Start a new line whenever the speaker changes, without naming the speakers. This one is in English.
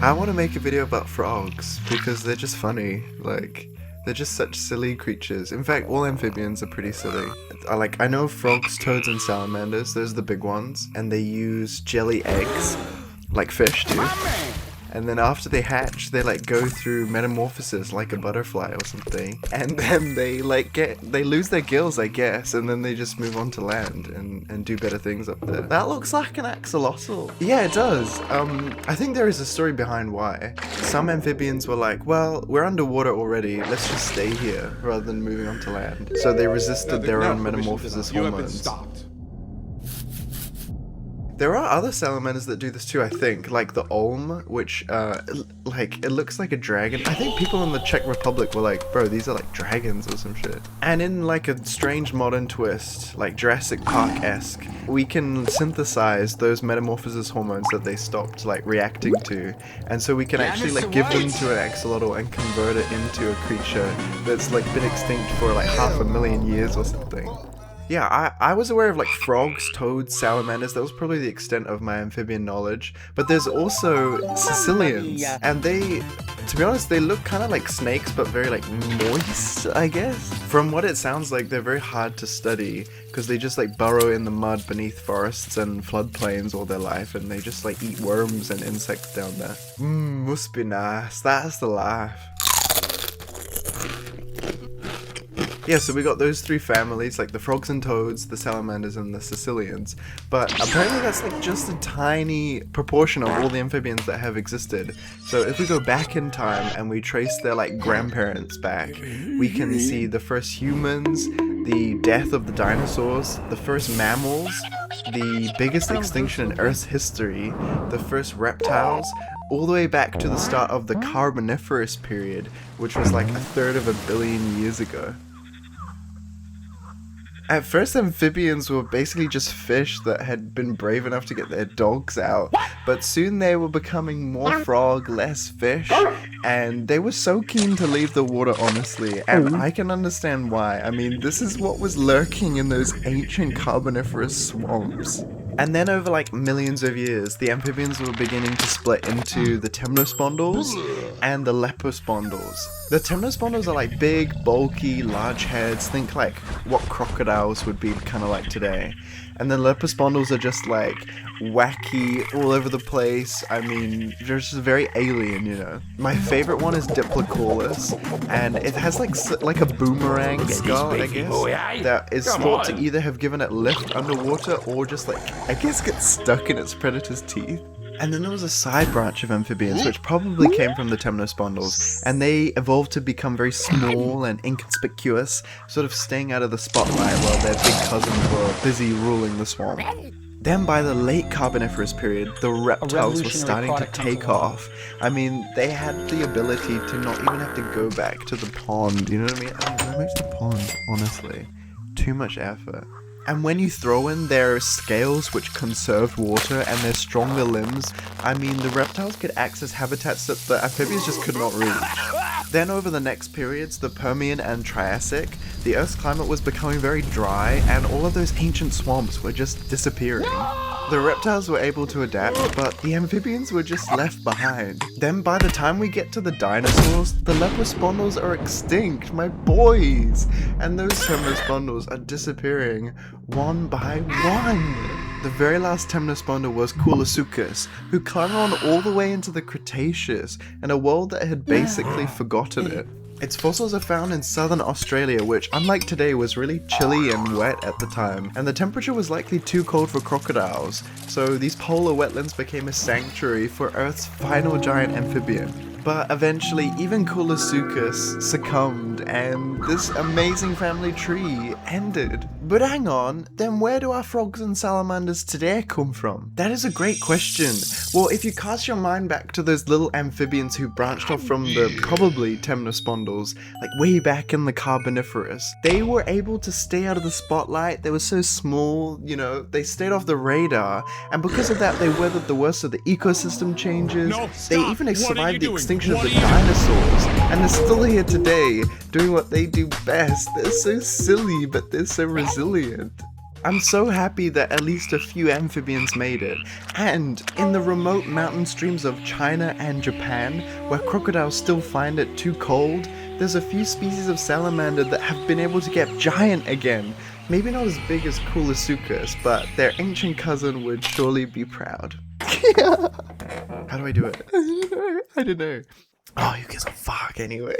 I want to make a video about frogs because they're just funny. Like, they're just such silly creatures. In fact, all amphibians are pretty silly. I know frogs, toads, and salamanders. Those are the big ones. And they use jelly eggs, like fish do. And then after they hatch, they like go through metamorphosis like a butterfly or something. And then they lose their gills, I guess. And then they just move on to land and do better things up there. That looks like an axolotl. Yeah, it does. I think there is a story behind why. Some amphibians were like, well, we're underwater already. Let's just stay here rather than moving on to land. So they resisted their own metamorphosis hormones. There are other salamanders that do this too, I think, like the olm, which, it looks like a dragon. I think people in the Czech Republic were like, bro, these are like dragons or some shit. And in like a strange modern twist, like Jurassic Park-esque, we can synthesize those metamorphosis hormones that they stopped like reacting to. And so we can actually like give them to an axolotl and convert it into a creature that's like been extinct for like 500,000 years or something. Yeah, I was aware of like frogs, toads, salamanders. That was probably the extent of my amphibian knowledge. But there's also caecilians, and they, to be honest, they look kind of like snakes, but very like moist, I guess. From what it sounds like, they're very hard to study because they just like burrow in the mud beneath forests and floodplains all their life, and they just like eat worms and insects down there. Must be nice. That's the life. Yeah, so we got those three families, like the frogs and toads, the salamanders, and the caecilians. But apparently that's like just a tiny proportion of all the amphibians that have existed. So if we go back in time and we trace their like grandparents back, we can see the first humans, the death of the dinosaurs, the first mammals, the biggest extinction in Earth's history, the first reptiles, all the way back to the start of the carboniferous period, which was like 1/3 of a billion years ago. At first, amphibians were basically just fish that had been brave enough to get their dogs out, but soon they were becoming more frog, less fish, and they were so keen to leave the water, honestly, and I can understand why. I mean, this is what was lurking in those ancient carboniferous swamps. And then over like millions of years, the amphibians were beginning to split into the Temnospondyls and the lepospondyls. The Temnospondyls are like big, bulky, large heads, think like what crocodiles would be kind of like today. And the lepospondyls are just like wacky, all over the place. I mean, they're just very alien, you know. My favorite one is Koolasuchus, and it has like a boomerang skull, I guess, that is thought to either have given it lift underwater or just like, I guess, get stuck in its predator's teeth. And then there was a side branch of amphibians, which probably came from the Temnospondyls, and they evolved to become very small and inconspicuous, sort of staying out of the spotlight while their big cousins were busy ruling the swamp. Then by the late Carboniferous period, the reptiles were starting to take off. I mean, they had the ability to not even have to go back to the pond, you know what I mean? Oh, where's the pond, honestly? Too much effort. And when you throw in their scales, which conserved water, and their stronger limbs, I mean, the reptiles could access habitats that the amphibians just could not reach. Then over the next periods, the Permian and Triassic, the Earth's climate was becoming very dry, and all of those ancient swamps were just disappearing. The reptiles were able to adapt, but the amphibians were just left behind. Then by the time we get to the dinosaurs, the lepospondyls are extinct, my boys! And those temnospondyls are disappearing one by one. The very last temnospondyl was Koolasuchus, who clung on all the way into the Cretaceous, in a world that had basically forgotten it. Its fossils are found in southern Australia, which, unlike today, was really chilly and wet at the time, and the temperature was likely too cold for crocodiles, so these polar wetlands became a sanctuary for Earth's final giant amphibian. But eventually, even Koolasuchus succumbed, and this amazing family tree ended. But hang on, then where do our frogs and salamanders today come from? That is a great question. Well, if you cast your mind back to those little amphibians who branched off from the probably Temnospondyls, like way back in the Carboniferous, they were able to stay out of the spotlight. They were so small, you know, they stayed off the radar, and because of that, they weathered the worst of the ecosystem changes. They even survived the extinction of the dinosaurs, and they're still here today, doing what they do best. They're so silly, but they're so resilient. I'm so happy that at least a few amphibians made it. And in the remote mountain streams of China and Japan, where crocodiles still find it too cold, there's a few species of salamander that have been able to get giant again. Maybe not as big as Koolasuchus, but their ancient cousin would surely be proud. How do I do it? I don't know. Oh, you guys are fuck anyway.